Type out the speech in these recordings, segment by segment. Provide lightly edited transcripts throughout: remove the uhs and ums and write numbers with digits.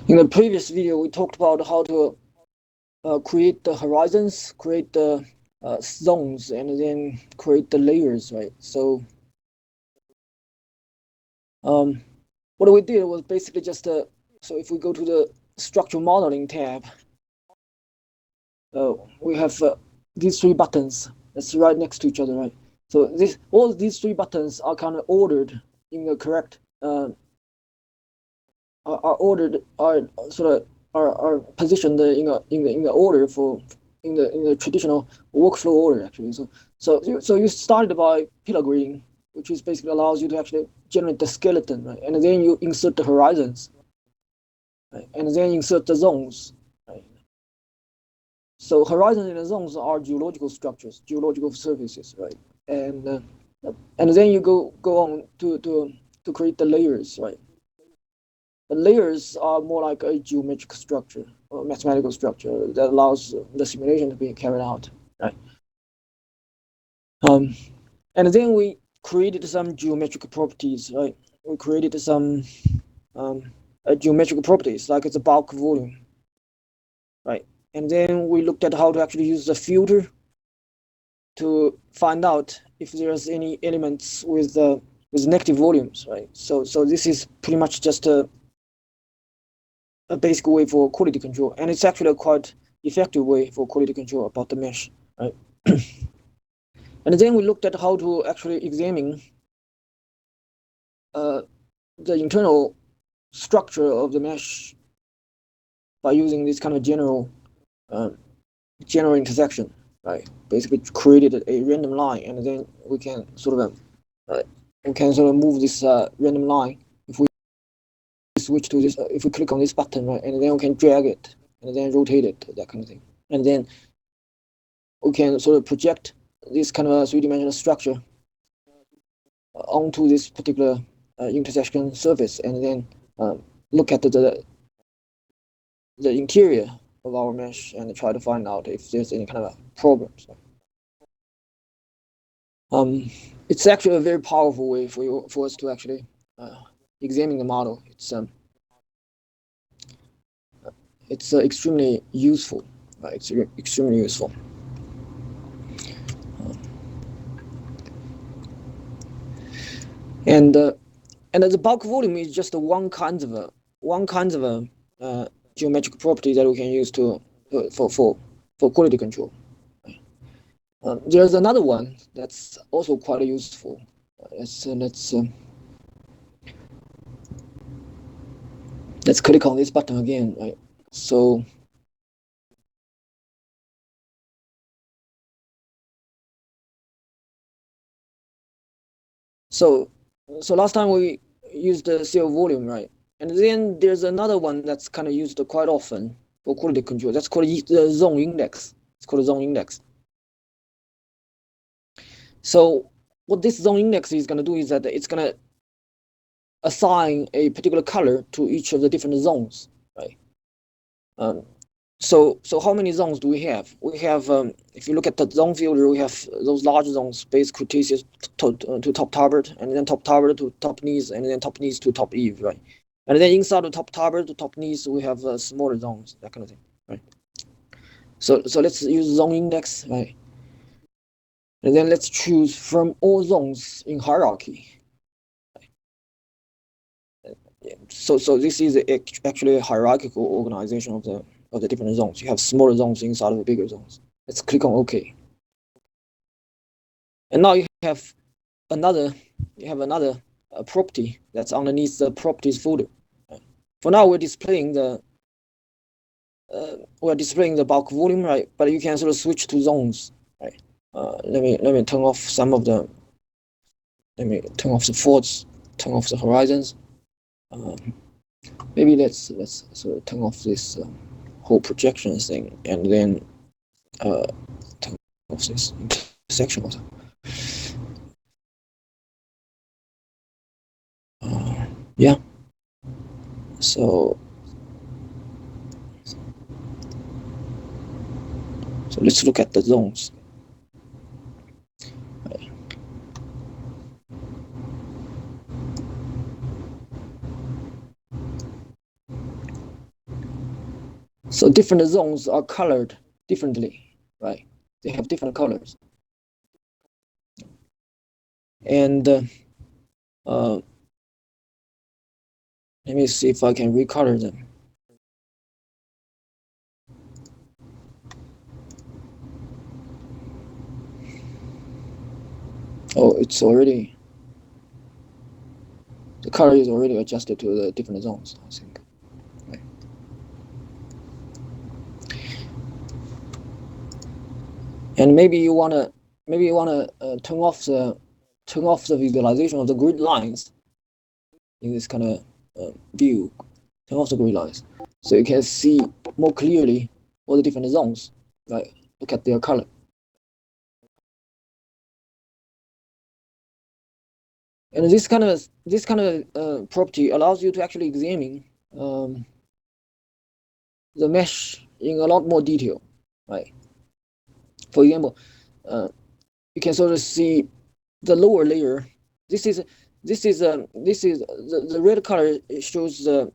In the previous video, we talked about how to create the horizons, create the zones, and then create the layers, right? So what we did was basically just so if we go to the structural modeling tab, we have these three buttons that's right next to each other, right? So all these three buttons are kind of ordered in the correct are sort of are positioned in the order for in the traditional workflow order actually. So you started by pillar grading, which is basically allows you to actually generate the skeleton, right? And then you insert the horizons, right? And then insert the zones, right? So horizons and the zones are geological structures, geological surfaces, right? And then you go on to create the layers, right? The layers are more like a geometric structure or mathematical structure that allows the simulation to be carried out, right? And then we created some geometric properties, right? We created some geometrical properties like it's a bulk volume, right? And then we looked at how to actually use the filter to find out if there's any elements with negative volumes, right? So this is pretty much just a basic way for quality control, and it's actually a quite effective way for quality control about the mesh, right? And then we looked at how to actually examine the internal structure of the mesh by using this kind of general intersection, right? Basically created a random line, and then we can sort of move this random line if we switch to this, if we click on this button, right? And then we can drag it and then rotate it, that kind of thing. And then we can sort of project this kind of a three-dimensional structure onto this particular intersection surface, and then look at the interior of our mesh and try to find out if there's any kind of problems. It's actually a very powerful way for us to actually examine the model. It's extremely useful. It's extremely useful. And the bulk volume is just one kind of a geometric property that we can use for quality control. There's another one that's also quite useful. Let's click on this button again, right? So last time we used the cell volume, right? And then there's another one that's kind of used quite often for quality control. That's called the zone index. It's called a zone index. So what this zone index is going to do is that it's going to assign a particular color to each of the different zones, right? So how many zones do we have? We have, if you look at the zone filter, we have those large zones, base Cretaceous to top Tarbert, and then top Tarbert to top Gneiss, and then top Gneiss to top Eve, right? And then inside of top Tarbert to top Gneiss, we have smaller zones, that kind of thing, right? So let's use zone index, right? And then let's choose from all zones in hierarchy. So this is actually a hierarchical organization of the different zones. You have smaller zones inside of the bigger zones. Let's click on OK. And now you have another property that's underneath the properties folder. For now, we're displaying the bulk volume, right? But you can sort of switch to zones, right? Let me turn off some of the. Let me turn off the faults, turn off the horizons. Maybe let's sort of turn off this whole projection thing, and then turn off this intersection also. Yeah. So let's look at the zones. So different zones are colored differently, right? They have different colors. And let me see if I can recolor them. Oh, it's already, the color is already adjusted to the different zones, I think. Right. And maybe you wanna turn off the visualization of the grid lines in this kind of view. Turn off the grid lines so you can see more clearly all the different zones. Right. Look at their color. And this kind of property allows you to actually examine the mesh in a lot more detail, right? For example, you can sort of see the lower layer. This is the red color shows the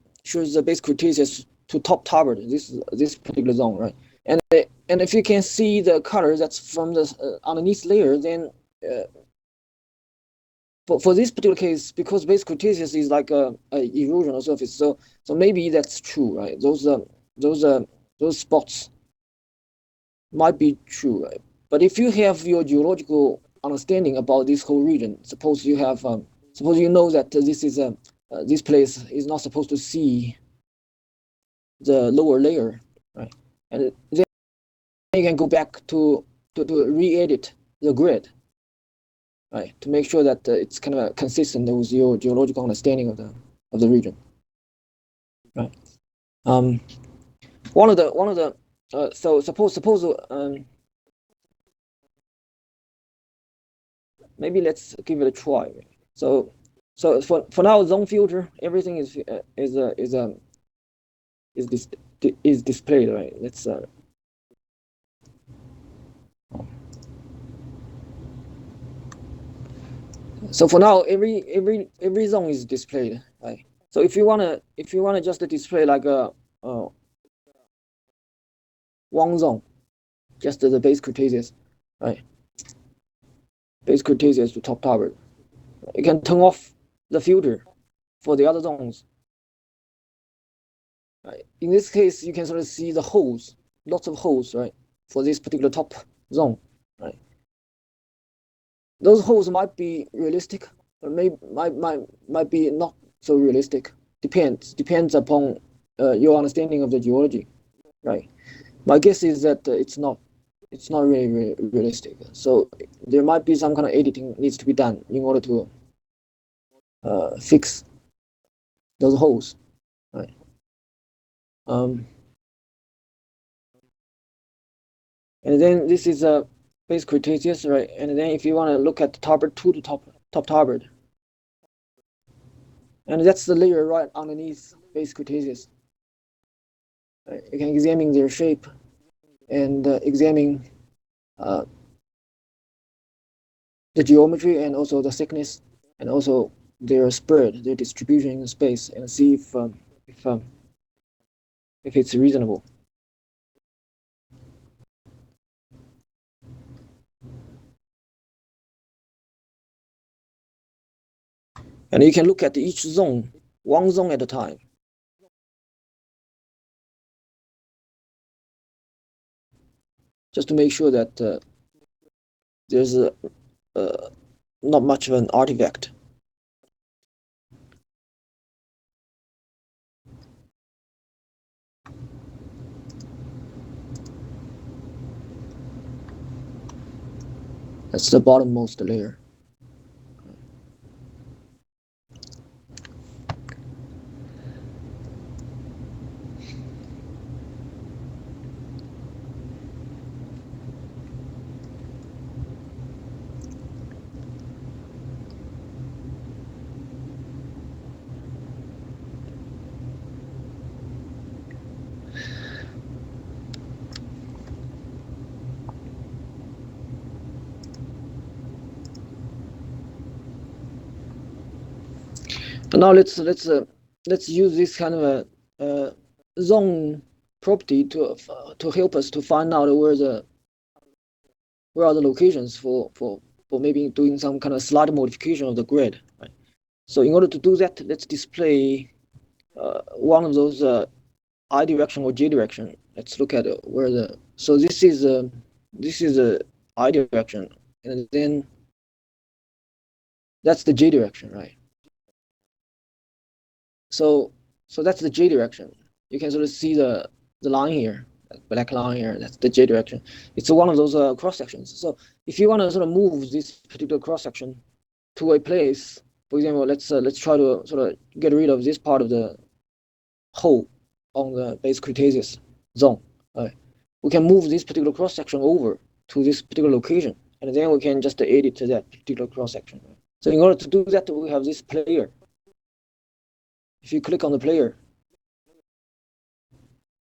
base Cretaceous to top Tarbert. This particular zone, right? And if you can see the color that's from the underneath layer, then for this particular case, because base Cretaceous is like a erosional surface, so maybe that's true, right? Those spots might be true, right? But if you have your geological understanding about this whole region, suppose you have, suppose you know that this place is not supposed to see the lower layer, right? And then you can go back to re-edit the grid, right, to make sure that it's kind of consistent with your geological understanding of the region, right? One of the so suppose maybe let's give it a try. So for now, zone filter, everything is displayed, right? Let's so for now, every zone is displayed, right? So if you wanna just display like a one zone, just the base Cretaceous, right? Base Cretaceous to top Tarbert. You can turn off the filter for the other zones. Right? In this case, you can sort of see the holes, lots of holes, right, for this particular top zone, right? Those holes might be realistic, but might be not so realistic. Depends upon your understanding of the geology, right? My guess is that it's not really realistic. So there might be some kind of editing needs to be done in order to fix those holes, right? Um, and then this is a base Cretaceous, right? And then if you want to look at the Tarbert to the top Tarbert, and that's the layer right underneath base Cretaceous. Right? You can examine their shape and examine the geometry and also the thickness and also their spread, their distribution in space, and see if um, if it's reasonable. And you can look at each zone, one zone at a time. Just to make sure that there's not much of an artifact. That's the bottommost layer. And now let's use this kind of a zone property to help us to find out where are the locations for maybe doing some kind of slight modification of the grid. Right? So in order to do that, let's display one of those I direction or J direction. Let's look at where the so this is a I direction, and then that's the J direction, right? So that's the J direction. You can sort of see the line here, that black line here. That's the J direction. It's one of those cross sections. So if you want to sort of move this particular cross section to a place, for example, let's try to sort of get rid of this part of the hole on the base Cretaceous zone. Right? We can move this particular cross section over to this particular location, and then we can just edit that particular cross section. So in order to do that, we have this player. If you click on the player,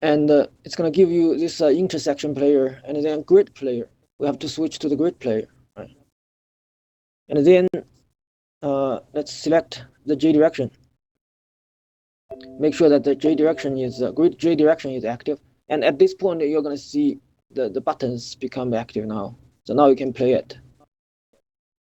and it's going to give you this intersection player and then grid player. We have to switch to the grid player, right? And then let's select the J direction. Make sure that the J direction is grid J direction is active. And at this point, you're going to see the buttons become active now. So now you can play it.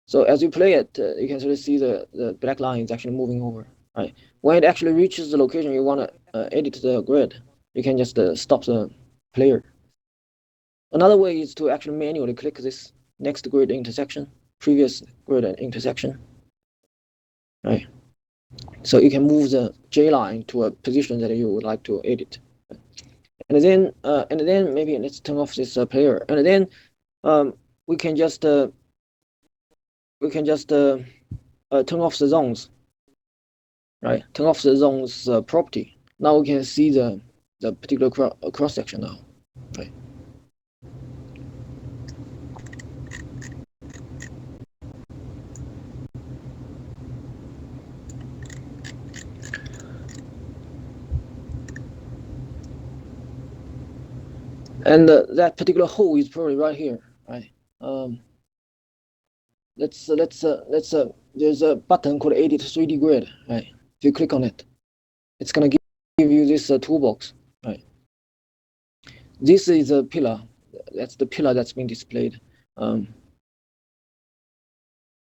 So as you play it, you can sort of see the black line is actually moving over, right? When it actually reaches the location you want to edit the grid, you can just stop the player. Another way is to actually manually click this next grid intersection, previous grid intersection, right? So you can move the J line to a position that you would like to edit. And then maybe let's turn off this player, and then we can just turn off the zones, right? Turn off the zones property. Now we can see the particular cross section now, right? And that particular hole is probably right here, right? Let's there's a button called Edit 3D Grid, right? If you click on it, it's gonna give you this toolbox, right? This is a pillar. That's the pillar that's being displayed.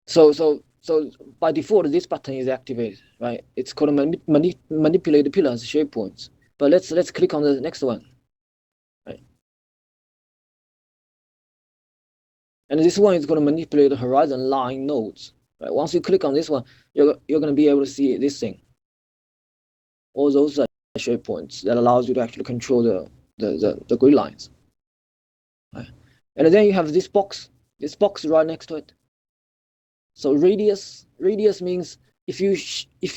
So by default, this button is activated, right? It's called manipulate pillars shape points. But let's click on the next one, right? And this one is going to manipulate the horizon line nodes, right? Once you click on this one, you're going to be able to see this thing, all those shape points that allows you to actually control the grid lines, right? And then you have this box right next to it. So radius means if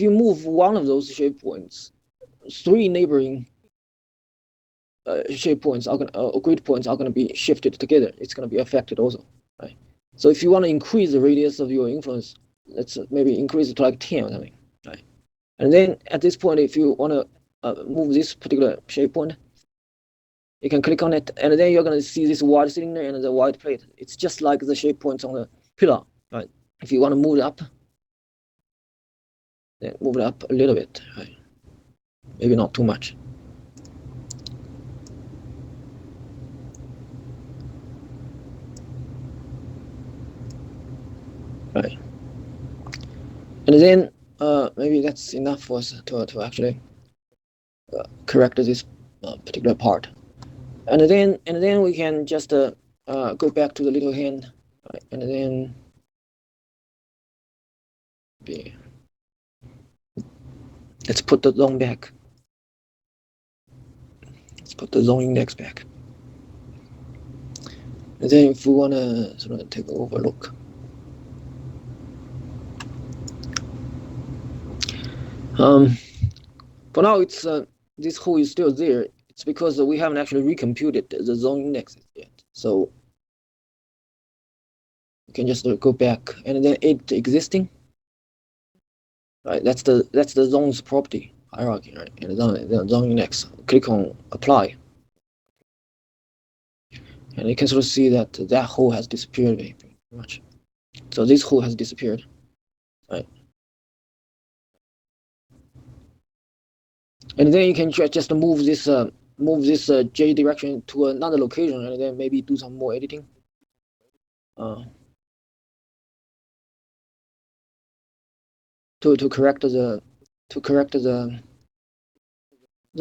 you move one of those shape points, 3 neighboring shape points are grid points are going to be shifted together. It's going to be affected also, right? So if you want to increase the radius of your influence, let's maybe increase it to like 10 or something, right? And then at this point, if you want to move this particular shape point, you can click on it, and then you're going to see this white cylinder and the white plate. It's just like the shape points on the pillar, right? If you want to move it up, then move it up a little bit, right? Maybe not too much. Right. And then maybe that's enough for us to actually correct this particular part. And then we can just go back to the little hand, right? And then let's put the zone back. Let's put the zone index back. And then if we want to sort of take an overlook. For now, it's this hole is still there. It's because we haven't actually recomputed the zone indexes yet. So we can just go back and then edit existing. Right, that's the zones property hierarchy, right? And the zone index. Click on apply, and you can sort of see that that hole has disappeared very much. So this hole has disappeared, right? And then you can just move this move this J direction to another location and then maybe do some more editing. To correct the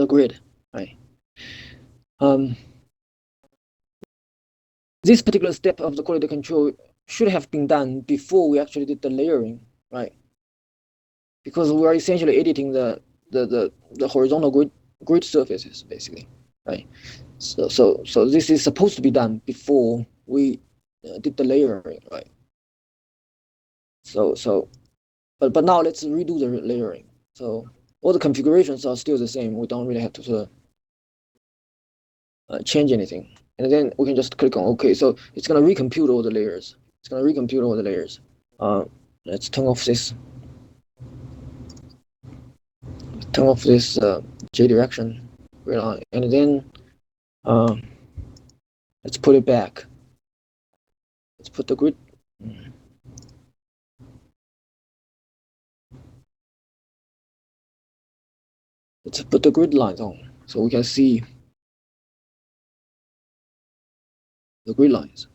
grid, right? This particular step of the quality control should have been done before we actually did the layering, right? Because we are essentially editing the horizontal grid surfaces basically, right? So this is supposed to be done before we did the layering, right? But now let's redo the layering. So all the configurations are still the same. We don't really have to change anything. And then we can just click on OK. So it's going to recompute all the layers. It's going to recompute all the layers. Let's turn off this. Turn off this J direction, and then let's put it back. Let's put the grid. Let's put the grid lines on so we can see the grid lines.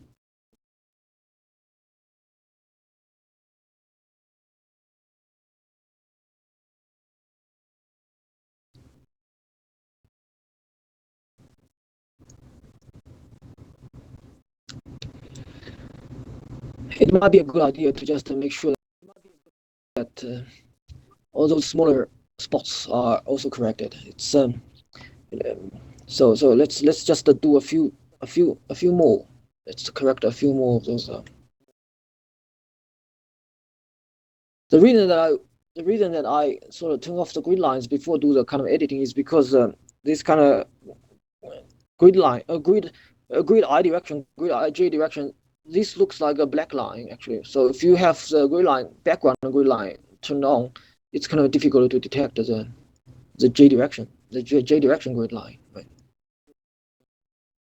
It might be a good idea to just make sure that all those smaller spots are also corrected. It's so let's just do a few more. Let's correct a few more of those. The reason that I sort of turn off the grid lines before do the kind of editing is because this kind of grid line, a grid I direction, grid I J direction. This looks like a black line actually. So if you have the grid line background grid line turned on, it's kind of difficult to detect the J direction, the J direction grid line, right?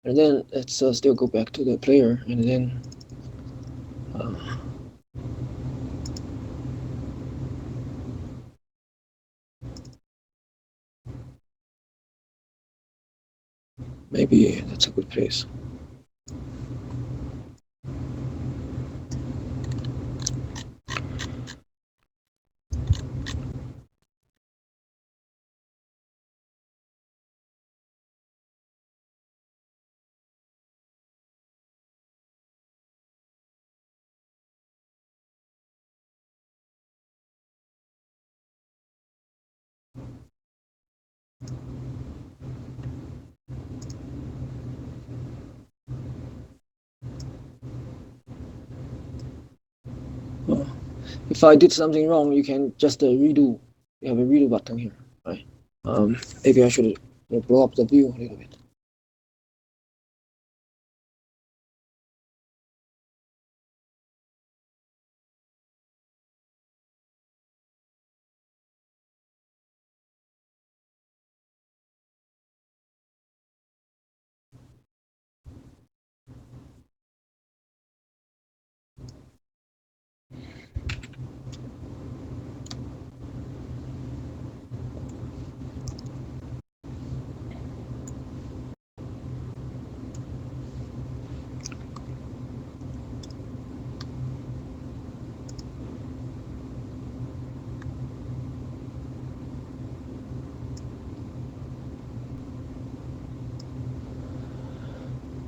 And then let's still go back to the player, and then maybe that's a good place. If I did something wrong, you can just redo. You have a redo button here, right? Maybe I should blow up the view a little bit.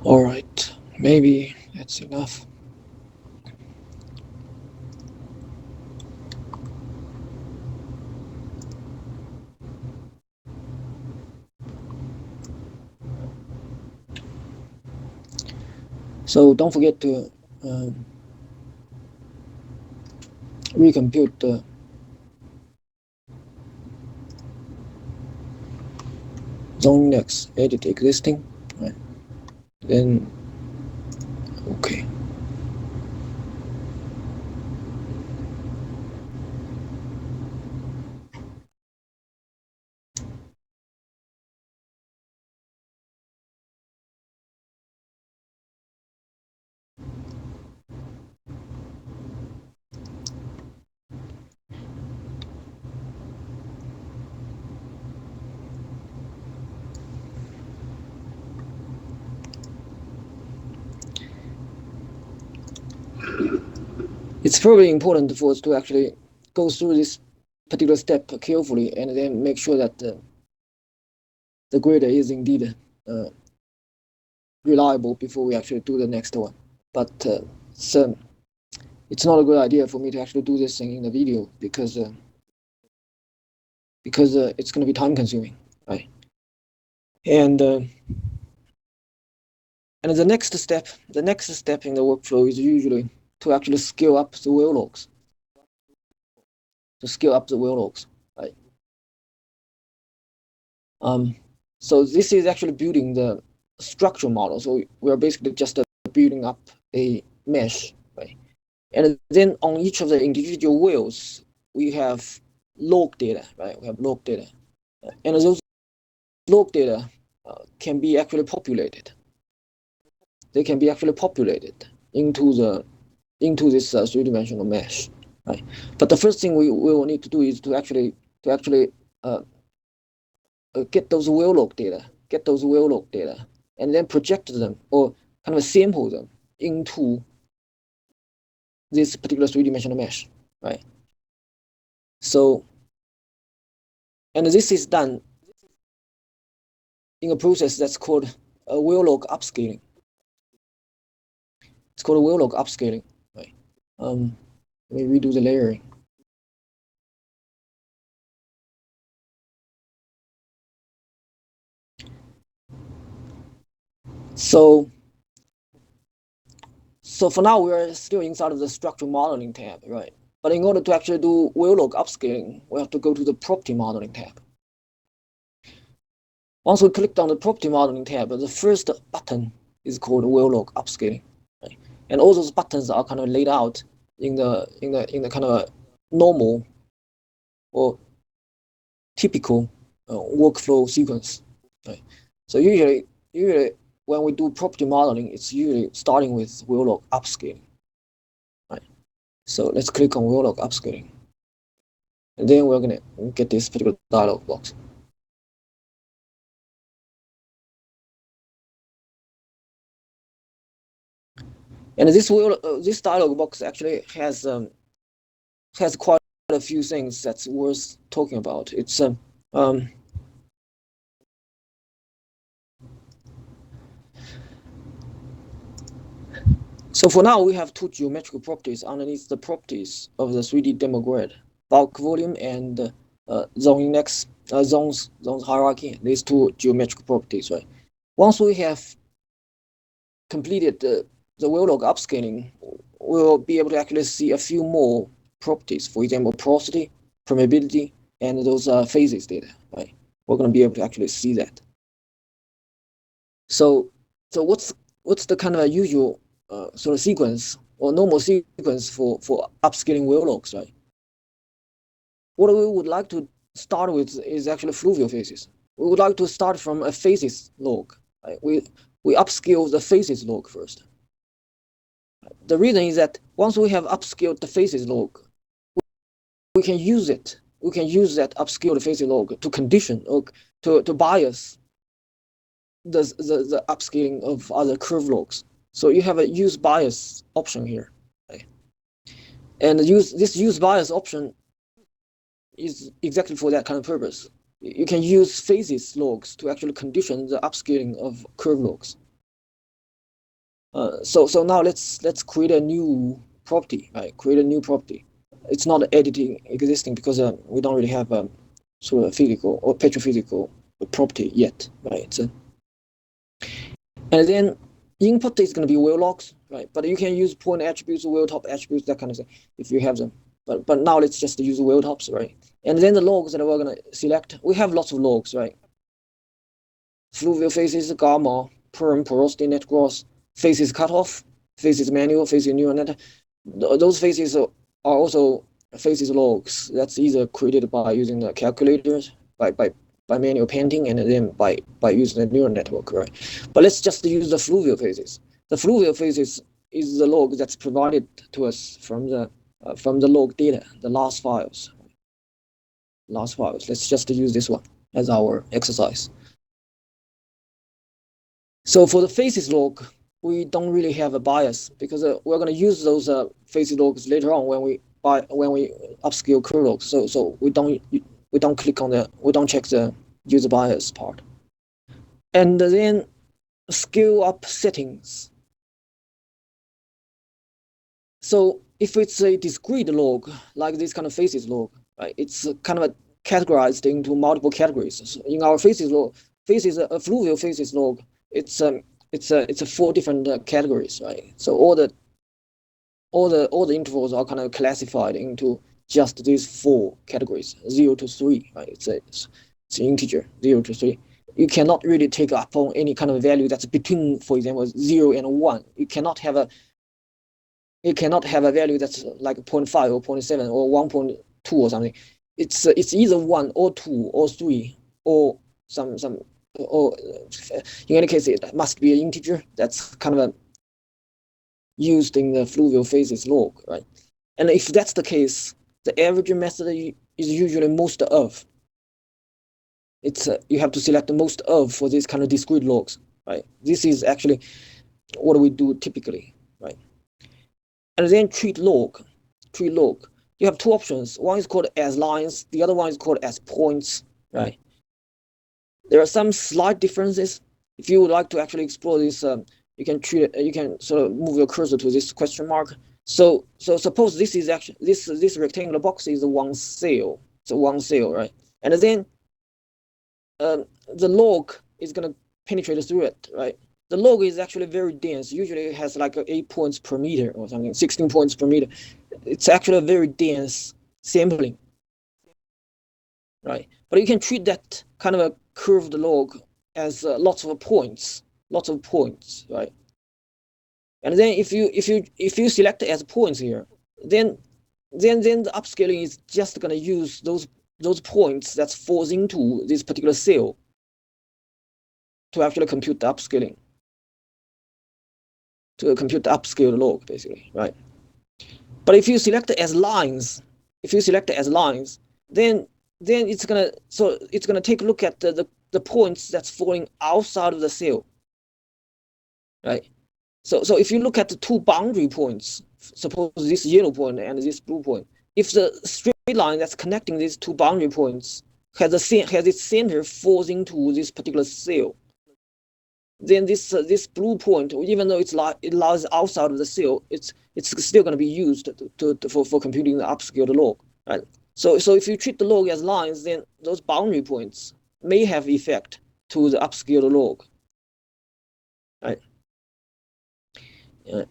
All right, maybe that's enough. So don't forget to recompute the zone index, edit existing, right? Then okay. it's probably important for us to actually go through this particular step carefully and then make sure that the grid is indeed reliable before we actually do the next one. But it's not a good idea for me to actually do this thing in the video because it's going to be time consuming, right? And the next step in the workflow is usually to actually scale up the well logs. Right? So this is actually building the structural model. So we're basically just building up a mesh, right? And then on each of the individual wells, we have log data, right? We have log data, and those log data can be actually populated. They can be actually populated into this three-dimensional mesh, right? But the first thing we will need to do is to actually get those well log data, and then project them or kind of sample them into this particular three-dimensional mesh, right? So, and this is done in a process that's called a well log upscaling. It's called a well log upscaling, right? Let me redo the layering. So for now, we are still inside of the structural modeling tab, right? But in order to actually do well log upscaling, we have to go to the property modeling tab. Once we clicked on the property modeling tab, the first button is called well log upscaling, right? And all those buttons are kind of laid out in the kind of normal or typical workflow sequence, right? So usually when we do property modeling, it's usually starting with well log upscaling, right? So let's click on well log upscaling, and then we're gonna get this particular dialog box. And this dialog box actually has quite a few things that's worth talking about. It's so for now we have two geometrical properties underneath the properties of the 3D demo grid: bulk volume and zone index, zones hierarchy. These two geometrical properties, right? Once we have completed the well log upscaling, we'll be able to actually see a few more properties. For example, porosity, permeability, and those phases data, right? We're going to be able to actually see that. So what's the kind of usual sort of sequence or normal sequence for upscaling well logs, right? What we would like to start with is actually fluvial phases. We would like to start from a phases log, right? We upscale the phases log first. The reason is that once we have upscaled the phases log, we can use it. We can use that upscaled phases log to condition or to bias the upscaling of other curve logs. So you have a use bias option here, right? And this use bias option is exactly for that kind of purpose. You can use phases logs to actually condition the upscaling of curve logs. So now let's create a new property, right? Create a new property. It's not editing existing because we don't really have a sort of physical or petrophysical property yet, right? So, and then input is going to be well logs, right? But you can use point attributes, well top attributes, that kind of thing if you have them. But now let's just use well tops, right? And then the logs that we're going to select, we have lots of logs, right? Fluvial phases, gamma, perm, porosity, net gross, phases cutoff, phases manual, phases neural net. Those phases are also phases logs. That's either created by using the calculators, by manual painting, and then by using the neural network, right? But let's just use the fluvial phases. The fluvial phases is the log that's provided to us from the log data, the last files. Let's just use this one as our exercise. So for the phases log, we don't really have a bias because we're going to use those faces logs later on when we upscale curve logs. So we don't click on we don't check the user bias part. And then scale up settings. So if it's a discrete log, like this kind of faces log, right, it's kind of categorized into multiple categories. So in our faces log, fluvial faces log, it's a 4 different categories, right? So all the intervals are kind of classified into just these 4 categories, 0 to 3, right? It's an integer, 0 to 3. You cannot really take upon any kind of value that's between, for example, 0 and 1. You cannot have a value that's like 0.5 or 0.7 or 1.2 or something. It's either 1 or 2 or 3 or some or in any case it must be an integer that's kind of used in the fluvial faces log, right? And if that's the case, the average method is usually most of. It's you have to select the most of for these kind of discrete logs, right? This is actually what we do typically, right? And then treat log. You have 2 options. One is called as lines, the other one is called as points, right? There are some slight differences. If you would like to actually explore this, you can sort of move your cursor to this question mark. So suppose this is actually this rectangular box is one cell. So one cell, right? And then the log is gonna penetrate through it, right? The log is actually very dense. Usually it has like 8 points per meter or something, 16 points per meter. It's actually a very dense sampling, right? But you can treat that kind of a curved log as lots of points, right? And then if you select as points here, then the upscaling is just gonna use those points that falls into this particular cell to actually compute the upscaling, to compute the upscaled log, basically, right? But if you select as lines, then it's gonna take a look at the points that's falling outside of the cell, right? So if you look at the 2 boundary points, suppose this yellow point and this blue point, if the straight line that's connecting these 2 boundary points has its center falls into this particular cell, then this blue point, even though it lies outside of the cell, it's still going to be used for computing the upscaled log, right? So if you treat the log as lines, then those boundary points may have effect to the upscaled log, right?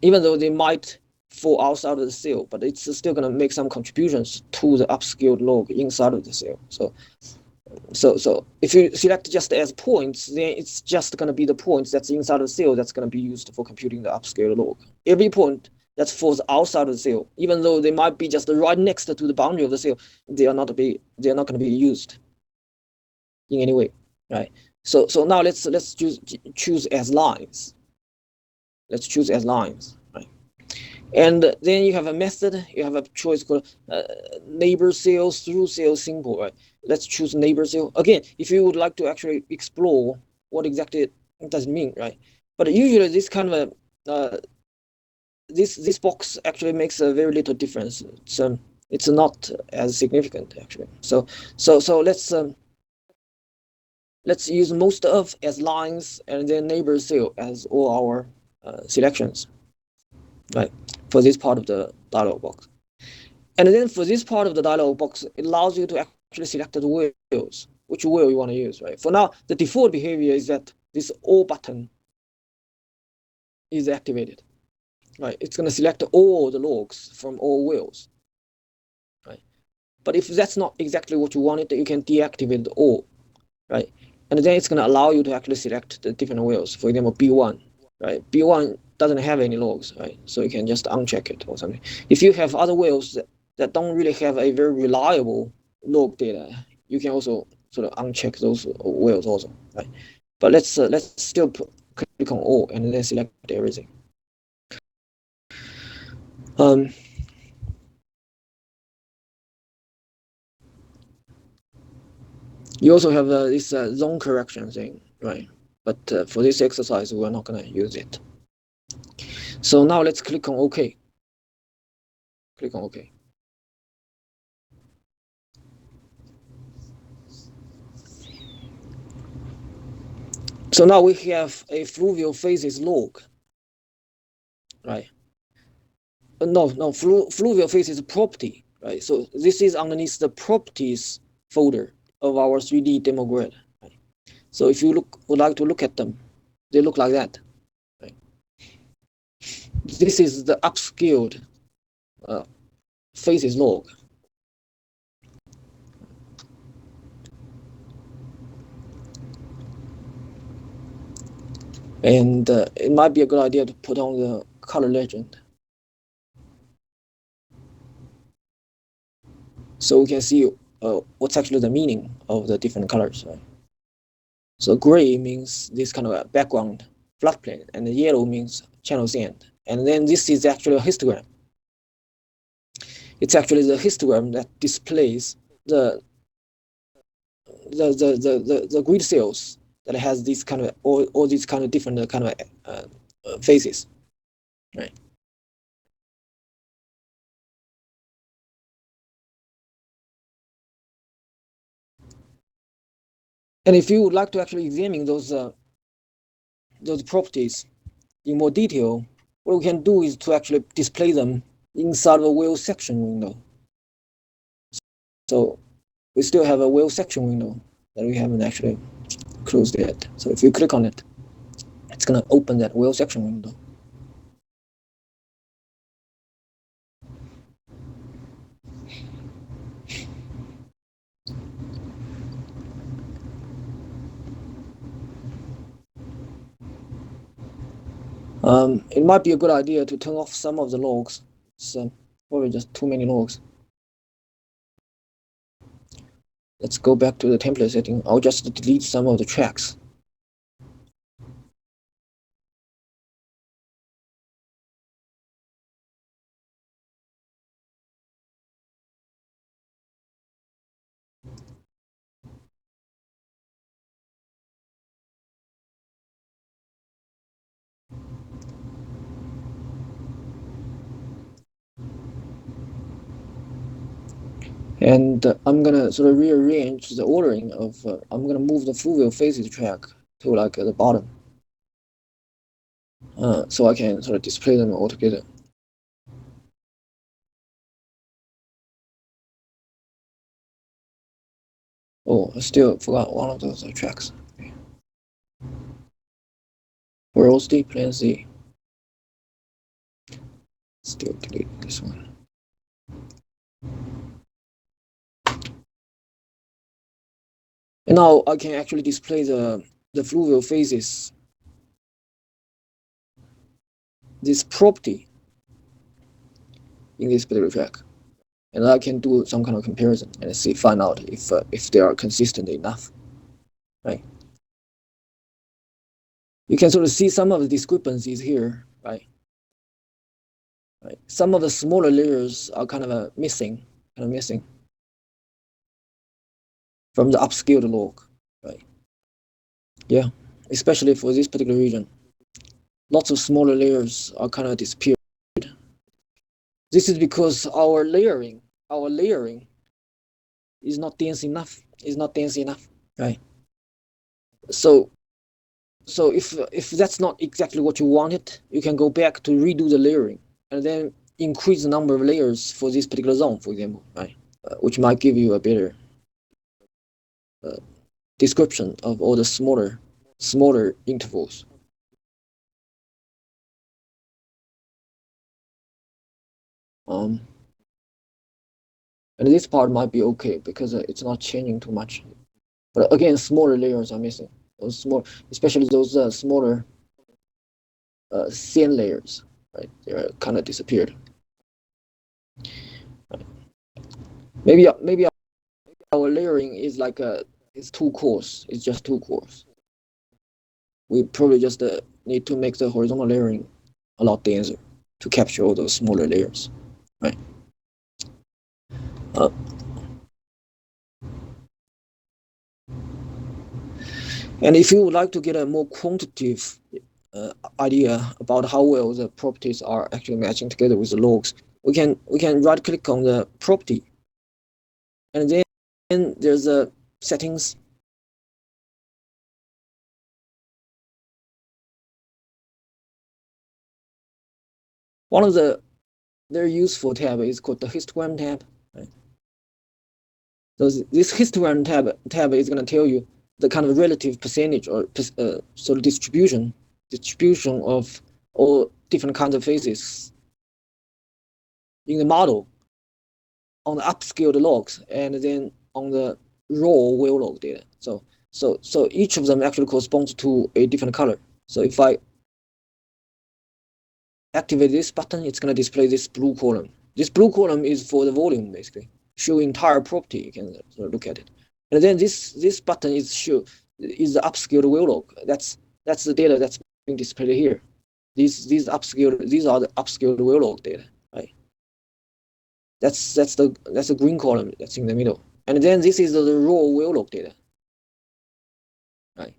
Even though they might fall outside of the cell, but it's still going to make some contributions to the upscaled log inside of the cell. So if you select just as points, then it's just going to be the points that's inside the cell that's going to be used for computing the upscaled log. Every point that falls outside of the cell, even though they might be just right next to the boundary of the cell, they are not going to be used in any way, right? So now let's choose as lines. Let's choose as lines, right? And then you have a method, you have a choice called neighbor cell, through cell symbol, right? Let's choose neighbor cell. Again, if you would like to actually explore what exactly it does mean, right? But usually this kind of this box actually makes a very little difference. It's not as significant actually. So let's use most of as lines and then neighbor cell as all our selections, right? For this part of the dialog box. And then for this part of the dialog box, it allows you to actually select the wheels, which wheel you want to use, right? For now, the default behavior is that this all button is activated, right? It's going to select all the logs from all wheels, right? But if that's not exactly what you wanted, you can deactivate all, right? And then it's going to allow you to actually select the different wheels. For example, B1, right? B1 doesn't have any logs, right? So you can just uncheck it or something. If you have other wheels that don't really have a very reliable log data, you can also sort of uncheck those wheels also, right? But let's still click on all and then select everything. You also have this zone correction thing, right? But for this exercise, we're not going to use it. So now let's click on OK. Click on OK. So now we have a fluvial phases log, right? No, fluvial phases property, right? So this is underneath the properties folder of our 3D demo grid. Right? So if you would like to look at them, they look like that. Right? This is the upscaled phases log. And it might be a good idea to put on the color legend, so we can see what's actually the meaning of the different colors. Right? So gray means this kind of a background floodplain, and the yellow means channel sand. And then this is actually a histogram. It's actually the histogram that displays the grid cells that has these kind of all these kind of different kind of phases, right? And if you would like to actually examine those properties in more detail, what we can do is to actually display them inside of a wheel section window. So we still have a wheel section window that we haven't actually closed yet. So if you click on it, it's going to open that wheel section window. It might be a good idea to turn off some of the logs. It's probably just too many logs. Let's go back to the template setting. I'll just delete some of the tracks. And I'm gonna sort of rearrange the ordering of, I'm gonna move the fluvial phases track to like at the bottom. So I can sort of display them all together. Oh, I still forgot one of those tracks. World D, Plan Z. Still delete this one. And now I can actually display the fluvial phases, this property in this particular track. And I can do some kind of comparison and see, find out if they are consistent enough, right? You can sort of see some of the discrepancies here, right? Right. Some of the smaller layers are kind of missing from the upscaled log, right? Yeah, especially for this particular region, lots of smaller layers are kind of disappeared. This is because our layering is not dense enough. Right? So if that's not exactly what you wanted, you can go back to redo the layering and then increase the number of layers for this particular zone, for example, right? Which might give you a better description of all the smaller intervals. And this part might be okay because it's not changing too much. But again, smaller layers are missing. Those small, especially those smaller thin layers, right? They're kind of disappeared. Right. Maybe our layering is like it's too coarse. It's just too coarse. We probably just need to make the horizontal layering a lot denser to capture all those smaller layers, right? And if you would like to get a more quantitative idea about how well the properties are actually matching together with the logs, we can right click on the property, and then there's a settings. One of the very useful tab is called the histogram tab. Right? So this histogram tab is going to tell you the kind of relative percentage or sort of distribution of all different kinds of faces in the model on the upscaled logs and then on the raw whale log data. So each of them actually corresponds to a different color. So if I activate this button, it's going to display this blue column. This blue column is for the volume, basically. Show entire property, you can look at it. And then this button is the upscaled whale log. That's the data that's being displayed here. These are the upscaled whale log data, right? That's the green column that's in the middle. And then this is the raw whale log data, right?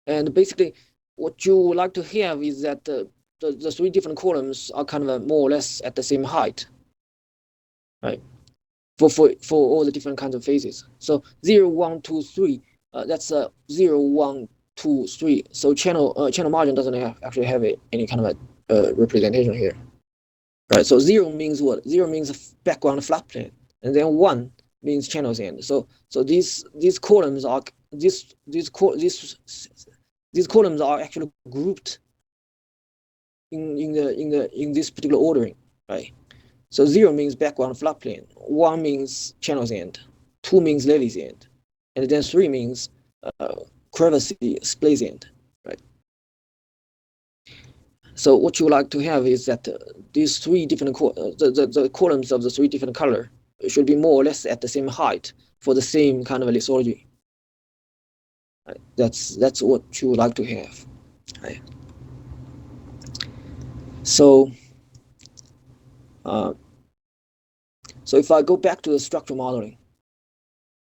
And basically, what you would like to have is that the three different columns are kind of more or less at the same height, right? For all the different kinds of phases. So 0, 1, 2, 3, that's 0, 1, 2, 3. So channel margin doesn't actually have any kind of a representation here, right? So 0 means what? 0 means background flat plane, and then 1 means channel's end. So these columns are these columns are actually grouped in this particular ordering, right? So 0 means background flat plane, 1 means channel's end, 2 means Levy's end, and then 3 means crevice splice end, right? So what you would like to have is that these three different the columns of the three different color should be more or less at the same height for the same kind of lithology. Right? That's what you would like to have. Right? So if I go back to the structural modeling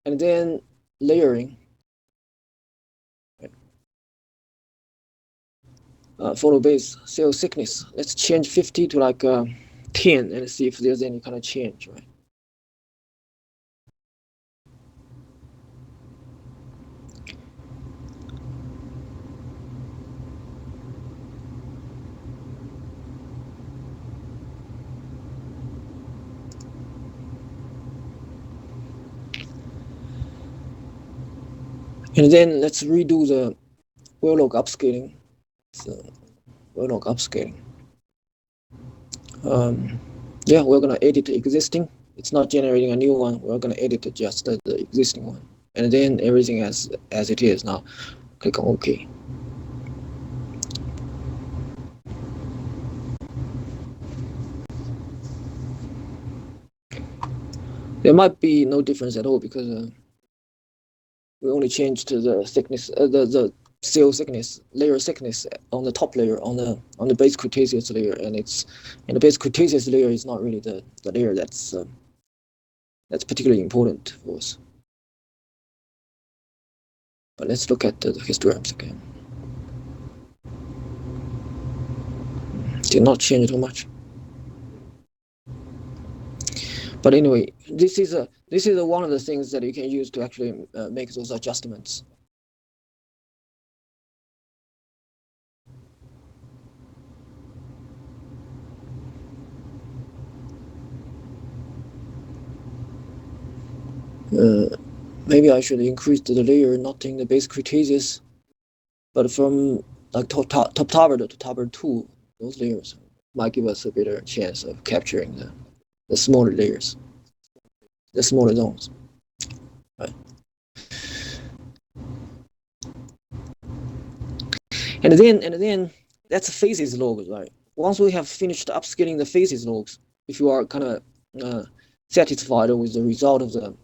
and then layering, photo base cell thickness, let's change 50 to like 10 and see if there's any kind of change, right? And then let's redo the whale log upscaling. So whale log upscaling. Yeah, we're gonna edit the existing. It's not generating a new one. We're gonna edit just the existing one, and then everything as it is now. Click on OK. There might be no difference at all because we only changed the thickness, the cell thickness, layer thickness on the top layer, on the base Cretaceous layer, and the base Cretaceous layer is not really the layer that's particularly important for us. But let's look at the histograms again. Did not change too much. But anyway, this is one of the things that you can use to actually make those adjustments. Maybe I should increase the layer not in the base Cretaceous, but from like top tower to tower 2, those layers might give us a better chance of capturing the smaller layers, the smaller zones. Right. And then that's phases logs, right? Once we have finished upscaling the phases logs, if you are kind of satisfied with the result of the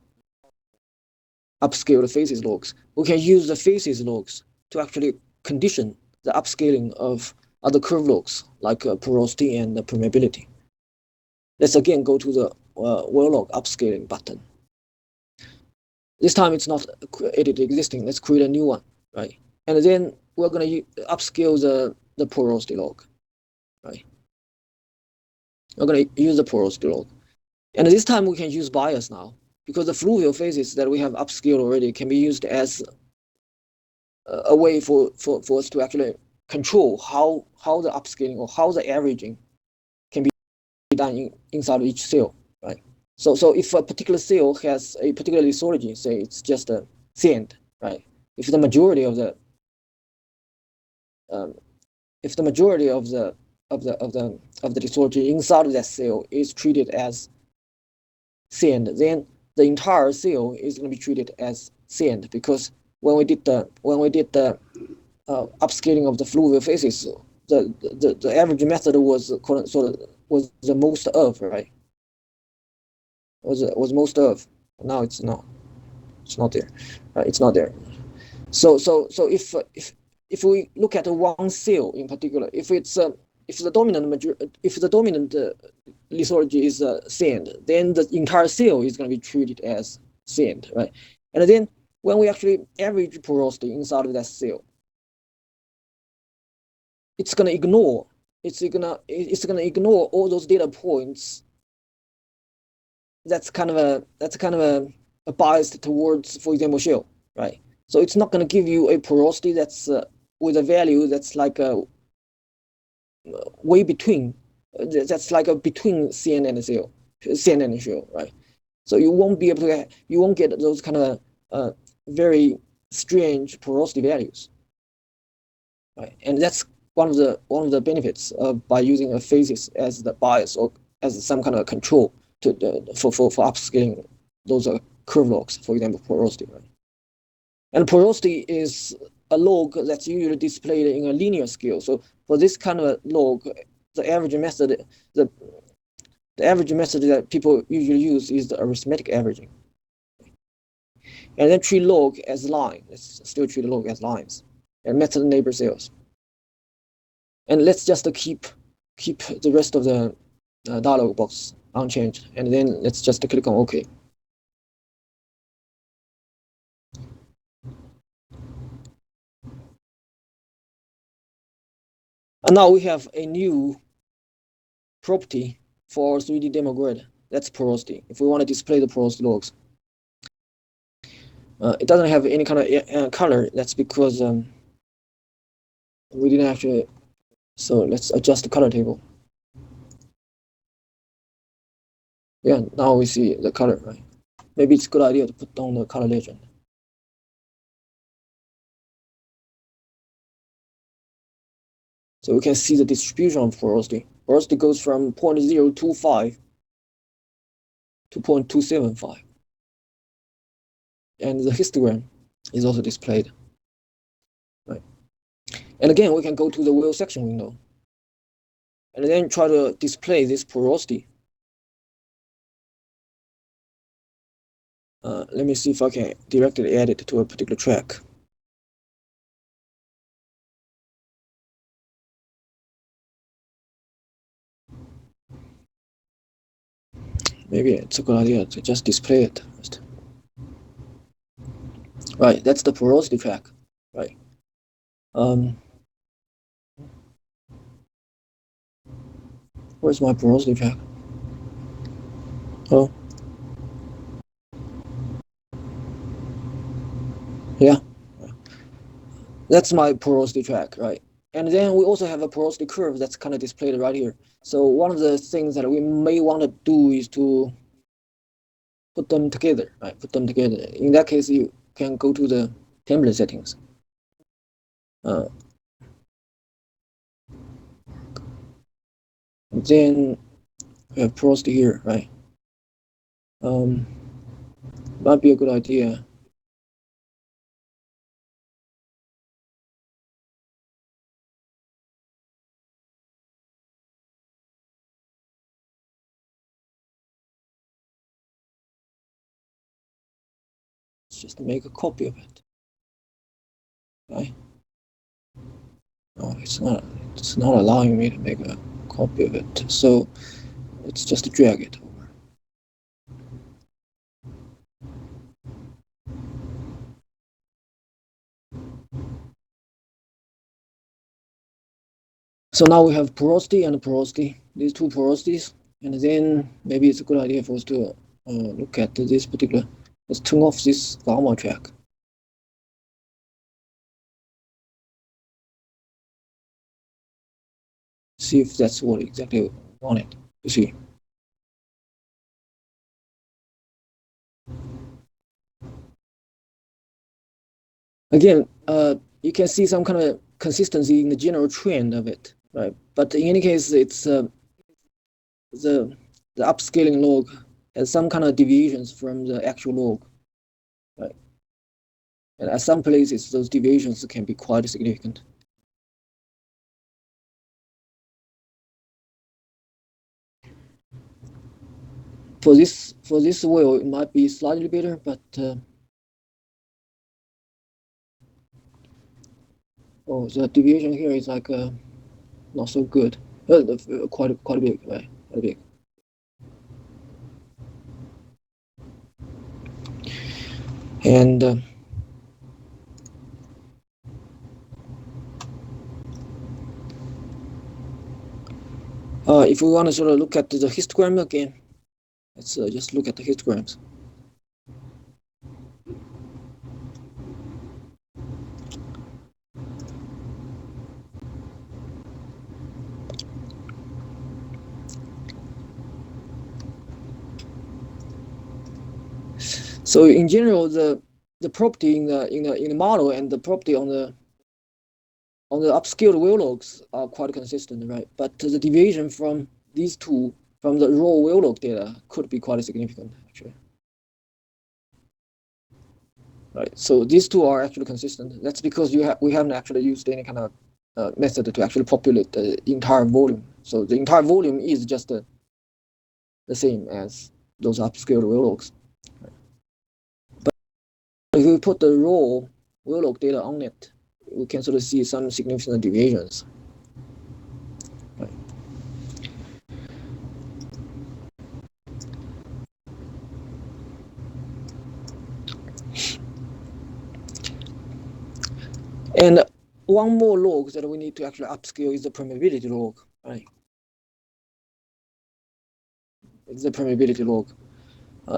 upscaled phases logs, we can use the phases logs to actually condition the upscaling of other curve logs like porosity and permeability. Let's again go to the whale log upscaling button. This time it's not edit existing. Let's create a new one, right? And then we're gonna upscale the porosity log, right? We're gonna use the porosity log, and this time we can use bias now because the fluvial phases that we have upscaled already can be used as a way for us to actually control how the upscaling or how the averaging can be done inside of each cell, right? So if a particular cell has a particular lithology, say it's just a sand, right? If the majority of the um, if the majority of the lithology inside of that cell is treated as sand, then the entire cell is going to be treated as sand because when we did the upscaling of the fluvial phases, the average method was sort of was the most of, right? Was most of. Now it's not. It's not there. Right? It's not there. So if we look at one cell in particular, if the dominant lithology is sand, then the entire cell is going to be treated as sand, right? And then when we actually average porosity inside of that cell, it's going to ignore all those data points. That's kind of a bias towards, for example, shell, right? So it's not going to give you a porosity that's with a value that's like a way between, that's like a between CN and shell, CN and shell, right? So you won't be able to, you won't get those kind of very strange porosity values, right? And that's one of the benefits of by using a phases as the bias or as some kind of control to for upscaling those curve logs, for example, porosity, right? And porosity is a log that's usually displayed in a linear scale. So for this kind of log, the average method, the average method that people usually use is the arithmetic averaging. And then treat log as line. Let's still treat log as lines and method neighbor cells. And let's just keep the rest of the dialog box unchanged. And then let's just click on OK. And now we have a new property for our 3D demo grid. That's porosity. If we want to display the porosity logs, it doesn't have any kind of color. That's because we didn't actually. So let's adjust the color table. Yeah, now we see the color, right? Maybe it's a good idea to put down the color legend. So we can see the distribution of porosity. Porosity goes from 0.025 to 0.275. And the histogram is also displayed. Right. And again, we can go to the wheel section window and then try to display this porosity. Let me see if I can directly add it to a particular track. Maybe it's a good idea to just display it first. Right, that's the porosity track. Right. Where's my porosity track? Oh, yeah. That's my porosity track, right? And then we also have a porosity curve that's kind of displayed right here. So one of the things that we may want to do is to put them together, right? Put them together. In that case, you can go to the template settings. Then we have porosity here, right? Might be a good idea. Let's just make a copy of it, right? No, it's not. It's not allowing me to make a copy of it. So let's just drag it over. So now we have porosity and porosity, these two porosities, and then maybe it's a good idea for us to look at this particular. Let's turn off this gamma track. See if that's what exactly we wanted to see. Again, you can see some kind of consistency in the general trend of it, right? But in any case, it's the upscaling log has some kind of deviations from the actual log, right? And at some places, those deviations can be quite significant. For this wheel, it might be slightly better, but oh, the deviation here is like not so good. Quite big, right? Quite big. And if we want to sort of look at the histogram again, let's just look at the histograms. So in general, the property in the model and the property on the upscaled wheel logs are quite consistent, right? But the deviation from these two, from the raw wheel log data, could be quite significant, actually. Right. So these two are actually consistent. That's because we haven't actually used any kind of method to actually populate the entire volume. So the entire volume is just the same as those upscaled wheel logs. But if we put the raw wheel log data on it, we can sort of see some significant deviations. Right. And one more log that we need to actually upscale is the permeability log, right? It's the permeability log.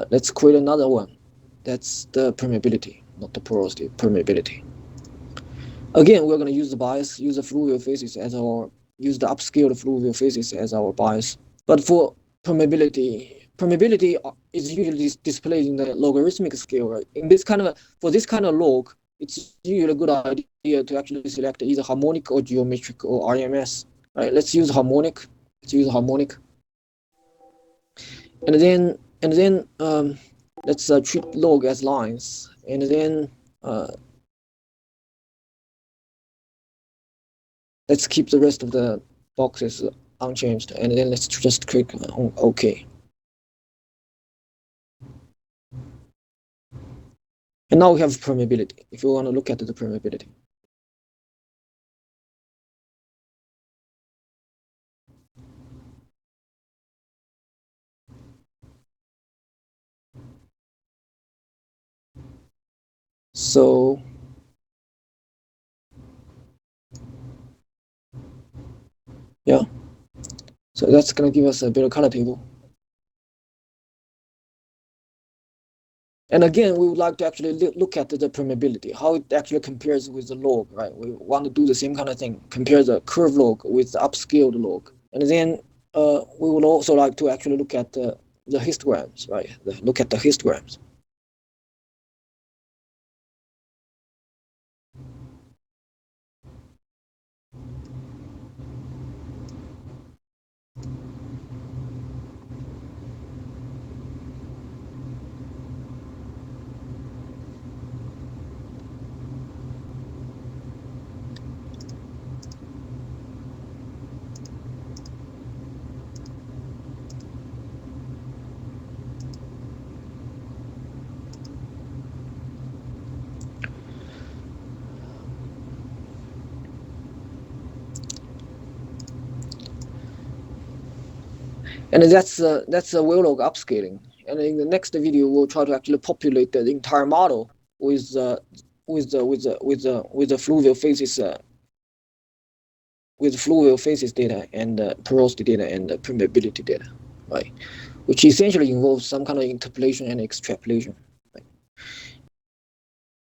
Let's create another one. That's the permeability, not the porosity, permeability. Again, we're going to use the bias, use the fluvial phases as our, use the upscaled fluvial phases as our bias. But for permeability is usually displayed in the logarithmic scale, right? In this kind of, for this kind of log, it's usually a good idea to actually select either harmonic or geometric or RMS, right? Let's use harmonic. And then let's treat log as lines, and then let's keep the rest of the boxes unchanged, and then let's just click on OK. And now we have permeability, if you want to look at the permeability. So yeah, so that's going to give us a better color table. And again, we would like to actually look at the permeability, how it actually compares with the log, right? We want to do the same kind of thing, compare the curve log with the upscaled log. And then we would also like to actually look at the histograms, right? Look at the histograms. And that's a wheel log upscaling. And in the next video, we'll try to actually populate the entire model with the fluvial phases with fluid phases data and porosity data and permeability data, right? Which essentially involves some kind of interpolation and extrapolation. Right?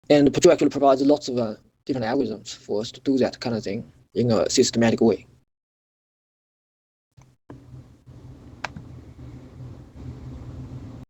And Petrel actually provides lots of different algorithms for us to do that kind of thing in a systematic way.